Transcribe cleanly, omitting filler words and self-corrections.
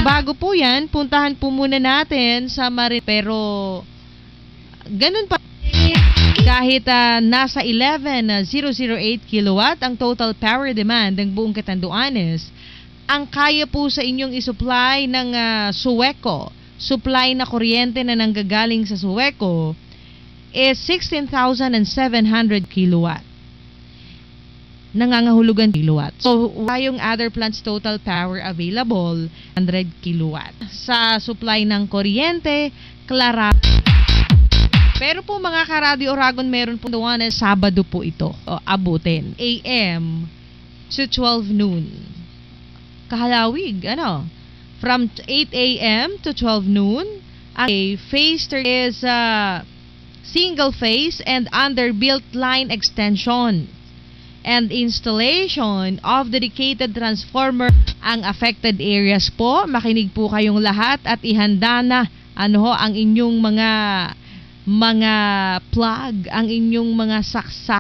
bago po yan, puntahan po muna natin sa pero ganun pa. Kahit nasa 11,008 kilowatt ang total power demand ng buong Catanduanes, ang kaya po sa inyong isupply ng Sueco, supply na kuryente na nanggagaling sa Sueco, is 16,700 kilowatt. Nangangahulugan kilowatt. So, yung other plants total power available, 100 kilowatt. Sa supply ng kuryente, Clara. Pero po mga ka-Radio Oragon, meron po doon na Sabado po ito. Abutin. AM to 12 noon. Kahalawig, From 8 AM to 12 noon, ang phase is single phase and underbuilt line extension and installation of dedicated transformer ang affected areas po. Makinig po kayong lahat at ihanda na ang inyong mga plug, ang inyong mga saksak